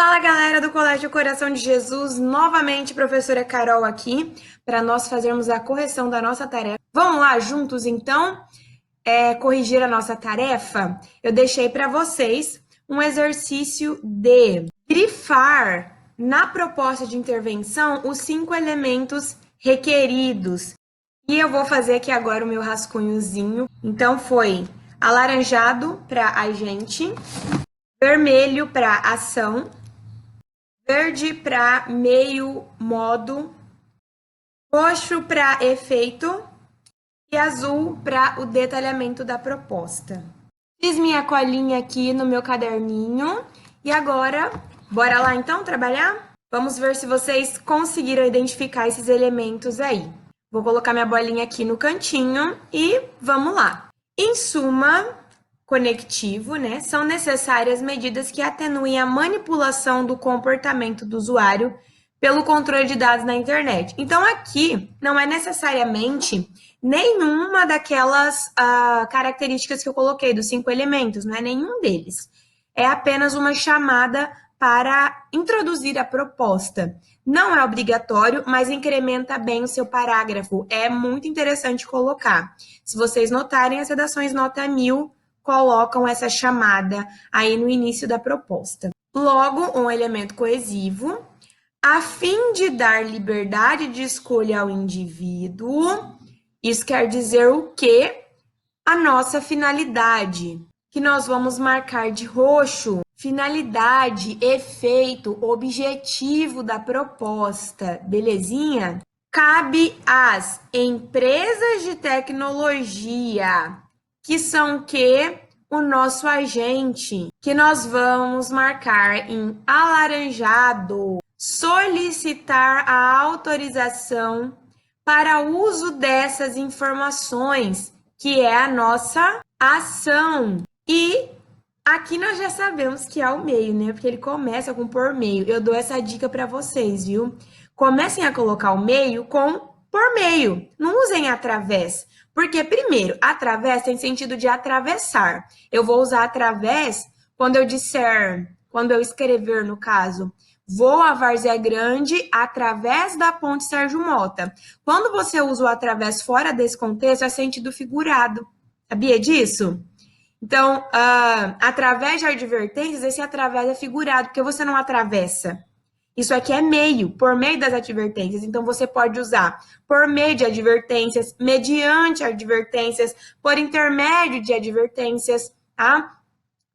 Fala galera do Colégio Coração de Jesus, novamente professora Carol aqui para nós fazermos a correção da nossa tarefa. Vamos lá juntos então corrigir a nossa tarefa? Eu deixei para vocês um exercício de grifar na proposta de intervenção os 5 elementos requeridos. E eu vou fazer aqui agora o meu rascunhozinho. Então foi alaranjado para agente, vermelho para ação, verde para meio modo, roxo para efeito e azul para o detalhamento da proposta. Fiz minha colinha aqui no meu caderninho e agora, bora lá então trabalhar? Vamos ver se vocês conseguiram identificar esses elementos aí. Vou colocar minha bolinha aqui no cantinho e vamos lá. Em suma, conectivo, né? São necessárias medidas que atenuem a manipulação do comportamento do usuário pelo controle de dados na internet. Então, aqui não é necessariamente nenhuma daquelas características que eu coloquei, dos 5 elementos, não é nenhum deles. É apenas uma chamada para introduzir a proposta. Não é obrigatório, mas incrementa bem o seu parágrafo. É muito interessante colocar. Se vocês notarem, as redações nota 1000 colocam essa chamada aí no início da proposta. Logo, um elemento coesivo, a fim de dar liberdade de escolha ao indivíduo. Isso quer dizer o quê? A nossa finalidade, que nós vamos marcar de roxo. Finalidade, efeito, objetivo da proposta, belezinha? Cabe às empresas de tecnologia, que são o nosso agente, que nós vamos marcar em alaranjado, solicitar a autorização para o uso dessas informações, que é a nossa ação. E aqui nós já sabemos que é o meio, né? Porque ele começa com por meio. Eu dou essa dica para vocês, viu? Comecem a colocar o meio com por meio. Não usem através. Porque, primeiro, através tem sentido de atravessar. Eu vou usar através quando eu disser, quando eu escrever, no caso, vou a Várzea Grande através da ponte Sérgio Mota. Quando você usa o através fora desse contexto, é sentido figurado. Sabia disso? Então, através de advertências, esse através é figurado, porque você não atravessa. Isso aqui é meio, por meio das advertências. Então, você pode usar por meio de advertências, mediante advertências, por intermédio de advertências, tá?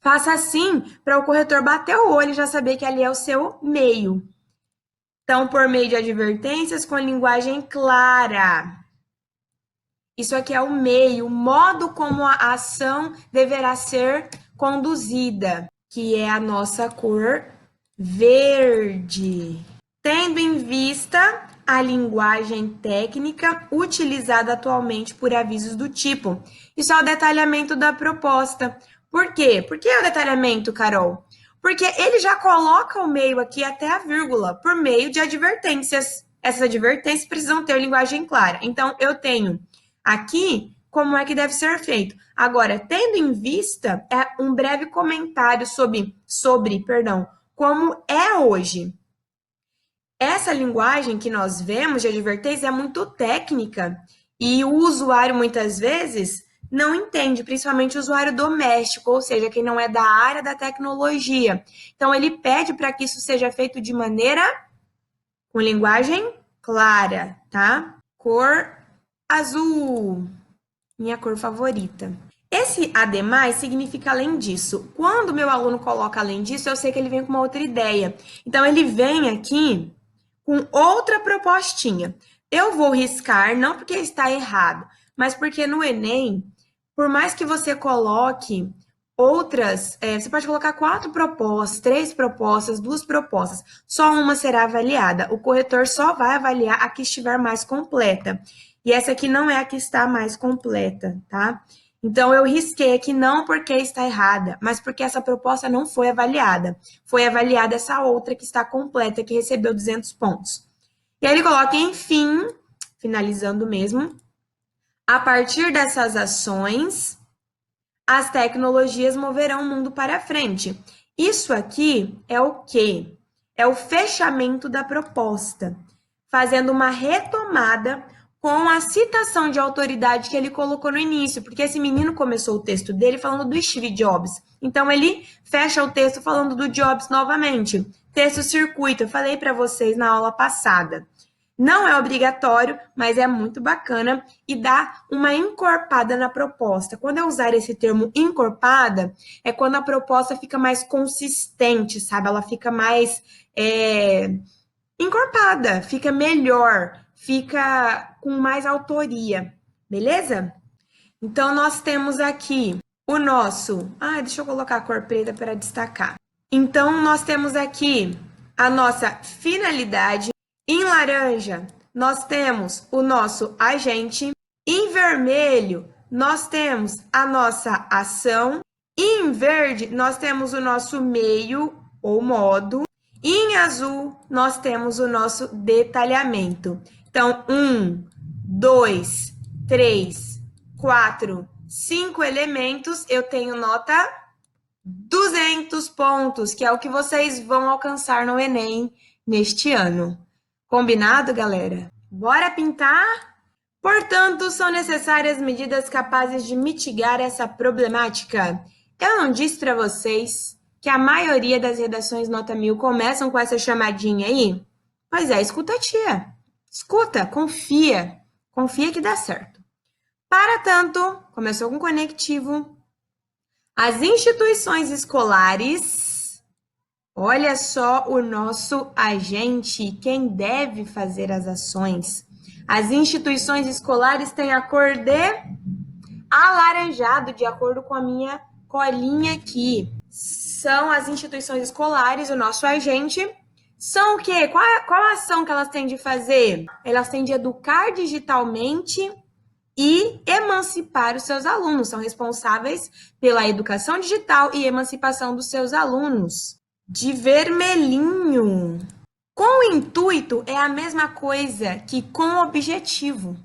Faça assim para o corretor bater o olho e já saber que ali é o seu meio. Então, por meio de advertências com linguagem clara. Isso aqui é o meio, o modo como a ação deverá ser conduzida, que é a nossa cor verde. Tendo em vista a linguagem técnica utilizada atualmente por avisos do tipo. Isso é o detalhamento da proposta. Por quê? Por que é o detalhamento, Carol? Porque ele já coloca o meio aqui até a vírgula, por meio de advertências. Essas advertências precisam ter linguagem clara. Então, eu tenho aqui como é que deve ser feito. Agora, tendo em vista, é um breve comentário sobre como é hoje. Essa linguagem que nós vemos de advertência é muito técnica e o usuário, muitas vezes, não entende, principalmente o usuário doméstico, ou seja, quem não é da área da tecnologia. Então, ele pede para que isso seja feito de maneira com linguagem clara, tá? Cor azul, minha cor favorita. Esse ademais significa além disso. Quando meu aluno coloca além disso, eu sei que ele vem com uma outra ideia. Então, ele vem aqui com outra propostinha. Eu vou riscar, não porque está errado, mas porque no Enem, por mais que você coloque outras, você pode colocar 4 propostas, 3 propostas, 2 propostas, só uma será avaliada. O corretor só vai avaliar a que estiver mais completa. E essa aqui não é a que está mais completa, tá? Então, eu risquei aqui não porque está errada, mas porque essa proposta não foi avaliada. Foi avaliada essa outra que está completa, que recebeu 200 pontos. E aí ele coloca, enfim, finalizando mesmo, a partir dessas ações, as tecnologias moverão o mundo para frente. Isso aqui é o quê? É o fechamento da proposta, fazendo uma retomada com a citação de autoridade que ele colocou no início, porque esse menino começou o texto dele falando do Steve Jobs. Então ele fecha o texto falando do Jobs novamente. Texto circuito, eu falei para vocês na aula passada. Não é obrigatório, mas é muito bacana e dá uma encorpada na proposta. Quando eu usar esse termo encorpada, é quando a proposta fica mais consistente, sabe? Ela fica mais encorpada, fica melhor, fica com mais autoria, beleza? Então, nós temos aqui o nosso... deixa eu colocar a cor preta para destacar. Então, nós temos aqui a nossa finalidade. Em laranja, nós temos o nosso agente. Em vermelho, nós temos a nossa ação. Em verde, nós temos o nosso meio ou modo. E em azul, nós temos o nosso detalhamento. Então, 1, 2, 3, 4, 5 elementos, eu tenho nota 200 pontos, que é o que vocês vão alcançar no Enem neste ano. Combinado, galera? Bora pintar? Portanto, são necessárias medidas capazes de mitigar essa problemática. Eu não disse para vocês que a maioria das redações nota 1000 começam com essa chamadinha aí? Pois é, escuta a tia. Escuta, confia. Confia que dá certo. Para tanto, começou com conectivo. As instituições escolares, olha só o nosso agente, quem deve fazer as ações. As instituições escolares têm a cor de alaranjado, de acordo com a minha colinha aqui. São as instituições escolares, o nosso agente. São o quê? Qual a ação que elas têm de fazer? Elas têm de educar digitalmente e emancipar os seus alunos. São responsáveis pela educação digital e emancipação dos seus alunos. De vermelhinho. Com o intuito é a mesma coisa que com objetivo.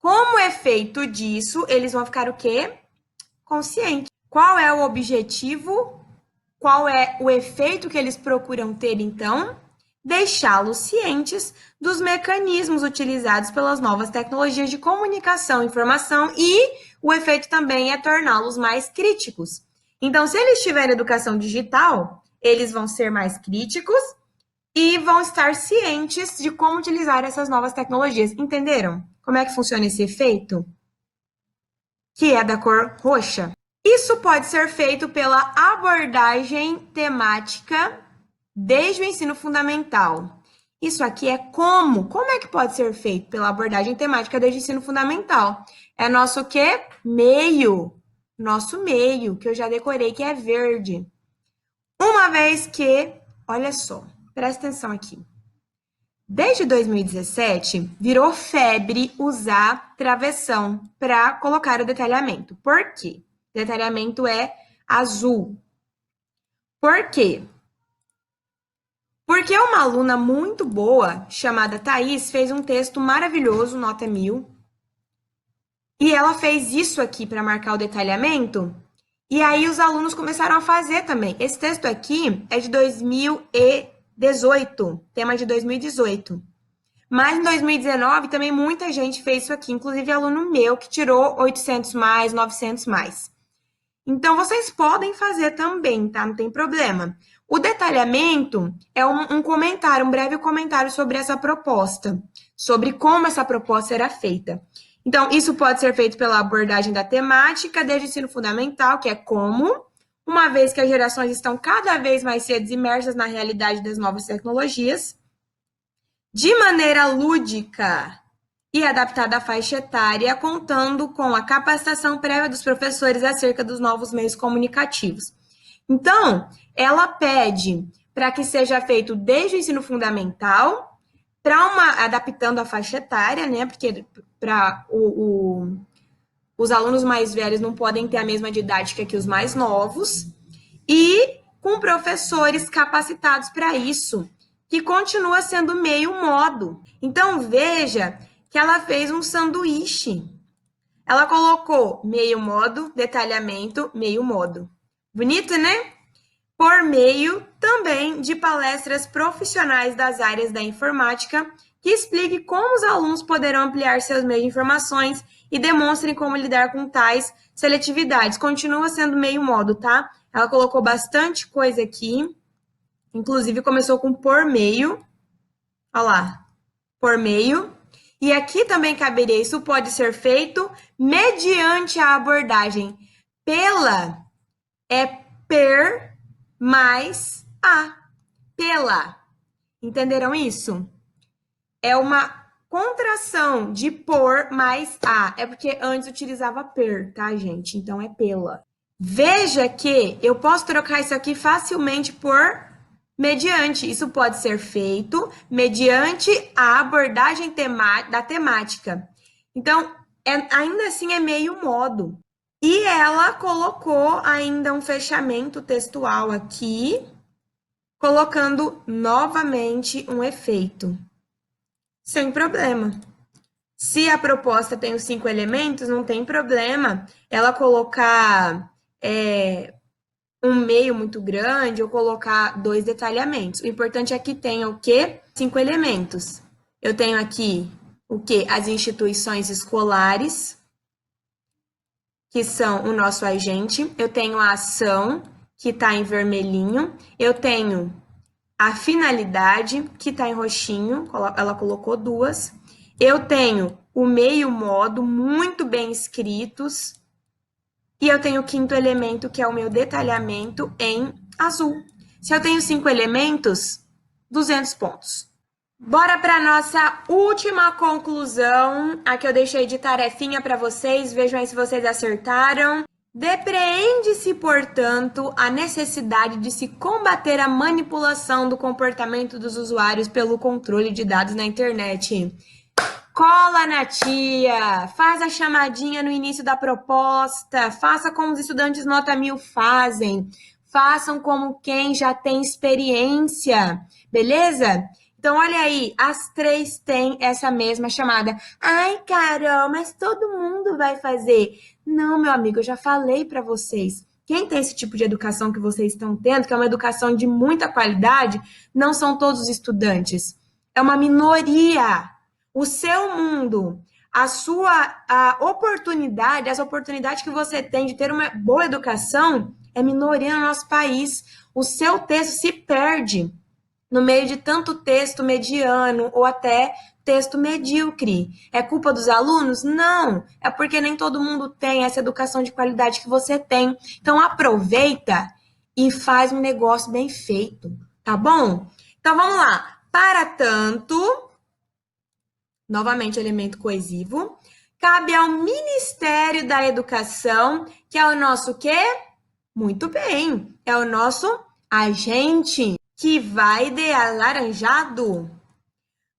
Como efeito disso, eles vão ficar o quê? Conscientes. Qual é o objetivo? Qual é o efeito que eles procuram ter, então? Deixá-los cientes dos mecanismos utilizados pelas novas tecnologias de comunicação e informação e o efeito também é torná-los mais críticos. Então, se eles tiverem educação digital, eles vão ser mais críticos e vão estar cientes de como utilizar essas novas tecnologias. Entenderam? Como é que funciona esse efeito? Que é da cor roxa. Isso pode ser feito pela abordagem temática desde o ensino fundamental. Isso aqui é como? Como é que pode ser feito pela abordagem temática desde o ensino fundamental? É nosso quê? Meio. Nosso meio, que eu já decorei, que é verde. Uma vez que, olha só, presta atenção aqui. Desde 2017, virou febre usar travessão para colocar o detalhamento. Por quê? Detalhamento é azul. Por quê? Porque uma aluna muito boa, chamada Thaís, fez um texto maravilhoso, nota 1000, e ela fez isso aqui para marcar o detalhamento, e aí os alunos começaram a fazer também. Esse texto aqui é de 2018, tema de 2018. Mas em 2019 também muita gente fez isso aqui, inclusive aluno meu que tirou 800 mais, 900 mais. Então, vocês podem fazer também, tá? Não tem problema. O detalhamento é um comentário, um breve comentário sobre essa proposta, sobre como essa proposta era feita. Então, isso pode ser feito pela abordagem da temática desde o ensino fundamental, que é como, uma vez que as gerações estão cada vez mais cedo imersas na realidade das novas tecnologias, de maneira lúdica e adaptada à faixa etária, contando com a capacitação prévia dos professores acerca dos novos meios comunicativos. Então, ela pede para que seja feito desde o ensino fundamental, adaptando a faixa etária, né? Porque para os alunos mais velhos não podem ter a mesma didática que os mais novos, e com professores capacitados para isso, que continua sendo meio modo. Então, veja que ela fez um sanduíche. Ela colocou meio modo, detalhamento, meio modo. Bonito, né? por meio também de palestras profissionais das áreas da informática que explique como os alunos poderão ampliar seus meios de informações e demonstrem como lidar com tais seletividades. Continua sendo meio modo, tá? Ela colocou bastante coisa aqui, inclusive começou com por meio. Olha lá, por meio. E aqui também caberia, isso pode ser feito mediante a abordagem pela, é per mais a, pela. Entenderam isso? É uma contração de por mais a. É porque antes utilizava per, tá, gente? Então é pela. Veja que eu posso trocar isso aqui facilmente por mediante. Isso pode ser feito mediante a abordagem da temática. Então, ainda assim é meio modo. E ela colocou ainda um fechamento textual aqui, colocando novamente um efeito. Sem problema. Se a proposta tem os 5 elementos, não tem problema ela colocar um meio muito grande ou colocar 2 detalhamentos. O importante é que tenha o quê? 5 elementos. Eu tenho aqui o quê? As instituições escolares, que são o nosso agente. Eu tenho a ação, que está em vermelhinho. Eu tenho a finalidade, que está em roxinho, ela colocou 2. Eu tenho o meio modo, muito bem escritos. E eu tenho o 5º elemento, que é o meu detalhamento em azul. Se eu tenho 5 elementos, 200 pontos. Bora para a nossa última conclusão. Aqui eu deixei de tarefinha para vocês. Vejam aí se vocês acertaram. Depreende-se, portanto, a necessidade de se combater a manipulação do comportamento dos usuários pelo controle de dados na internet. Cola na tia, faz a chamadinha no início da proposta, faça como os estudantes nota 1000 fazem, façam como quem já tem experiência, beleza? Então, olha aí, as 3 têm essa mesma chamada. Ai, Carol, mas todo mundo vai fazer. Não, meu amigo, eu já falei para vocês. Quem tem esse tipo de educação que vocês estão tendo, que é uma educação de muita qualidade, não são todos os estudantes. É uma minoria. O seu mundo, a oportunidade, as oportunidades que você tem de ter uma boa educação é minoria no nosso país. O seu texto se perde no meio de tanto texto mediano ou até texto medíocre. É culpa dos alunos? Não, é porque nem todo mundo tem essa educação de qualidade que você tem. Então aproveita e faz um negócio bem feito, tá bom? Então vamos lá. Para tanto, novamente elemento coesivo, cabe ao Ministério da Educação, que é o nosso quê? Muito bem, é o nosso agente, que vai de alaranjado.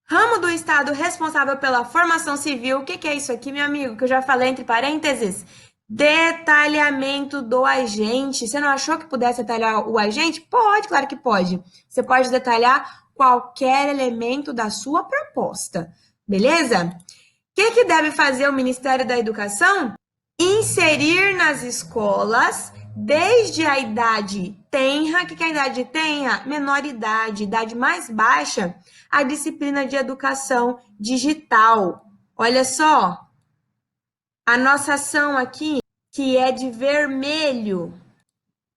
Ramo do Estado responsável pela formação civil. O que é isso aqui, meu amigo? Que eu já falei entre parênteses. Detalhamento do agente. Você não achou que pudesse detalhar o agente? Pode, claro que pode. Você pode detalhar qualquer elemento da sua proposta. Beleza? O que deve fazer o Ministério da Educação? Inserir nas escolas, desde a idade tenra, o que é a idade tenra? Menor idade mais baixa, a disciplina de educação digital. Olha só, a nossa ação aqui, que é de vermelho,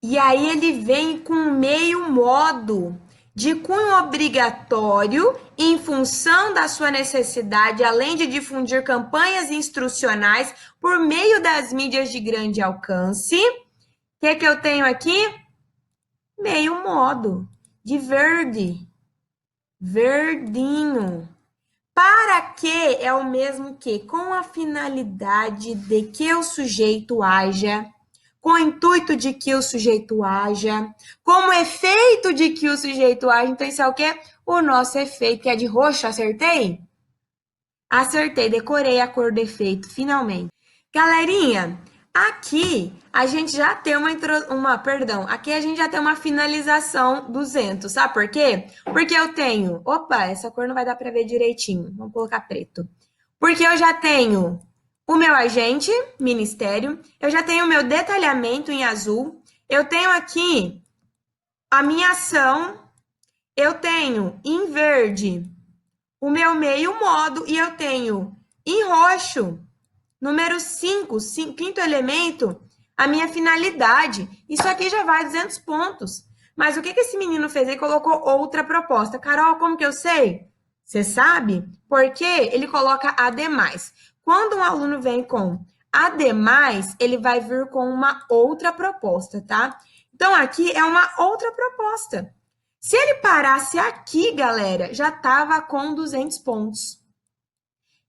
e aí ele vem com meio modo de cunho obrigatório em função da sua necessidade, além de difundir campanhas instrucionais por meio das mídias de grande alcance. O que eu tenho aqui? Meio modo de verde, verdinho. Para que é o mesmo que? Com a finalidade de que o sujeito haja, com o intuito de que o sujeito haja, como efeito de que o sujeito haja. Então, isso é o quê? O nosso efeito, que é de roxo, acertei? Acertei, decorei a cor do efeito, finalmente. Galerinha, aqui a gente já tem aqui a gente já tem uma finalização 200, sabe por quê? Porque eu tenho, opa, essa cor não vai dar para ver direitinho, vamos colocar preto. Porque eu já tenho o meu agente, ministério, eu já tenho o meu detalhamento em azul, eu tenho aqui a minha ação, eu tenho em verde o meu meio modo e eu tenho em roxo, número 5, quinto elemento, a minha finalidade. Isso aqui já vai 200 pontos. Mas o que esse menino fez? Ele colocou outra proposta. Carol, como que eu sei? Você sabe? Porque ele coloca ademais. Quando um aluno vem com ademais, ele vai vir com uma outra proposta, tá? Então, aqui é uma outra proposta. Se ele parasse aqui, galera, já estava com 200 pontos.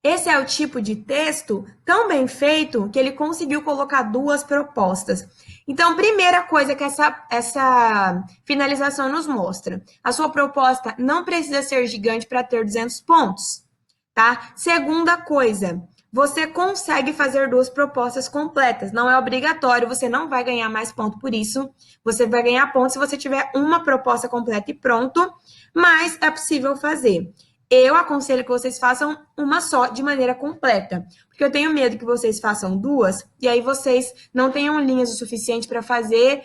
Esse é o tipo de texto tão bem feito que ele conseguiu colocar duas propostas. Então, primeira coisa que essa finalização nos mostra, a sua proposta não precisa ser gigante para ter 200 pontos, tá? Segunda coisa, você consegue fazer duas propostas completas, não é obrigatório, você não vai ganhar mais ponto por isso, você vai ganhar ponto se você tiver uma proposta completa e pronto, mas é possível fazer. Eu aconselho que vocês façam uma só de maneira completa, porque eu tenho medo que vocês façam duas e aí vocês não tenham linhas o suficiente para fazer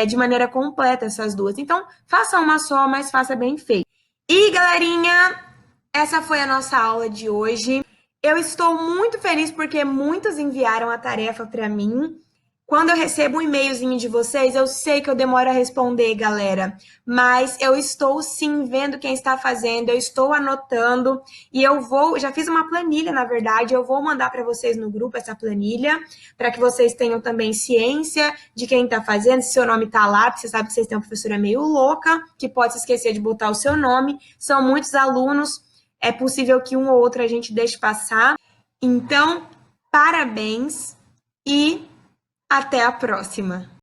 de maneira completa essas duas. Então, faça uma só, mas faça bem feito. E, galerinha, essa foi a nossa aula de hoje. Eu estou muito feliz porque muitos enviaram a tarefa para mim. Quando eu recebo um e-mailzinho de vocês, eu sei que eu demoro a responder, galera, mas eu estou sim vendo quem está fazendo, eu estou anotando e eu vou, já fiz uma planilha, na verdade, eu vou mandar para vocês no grupo essa planilha, para que vocês tenham também ciência de quem está fazendo, se seu nome está lá, porque você sabe que vocês têm uma professora meio louca, que pode se esquecer de botar o seu nome, são muitos alunos, é possível que um ou outro a gente deixe passar. Então, parabéns e até a próxima!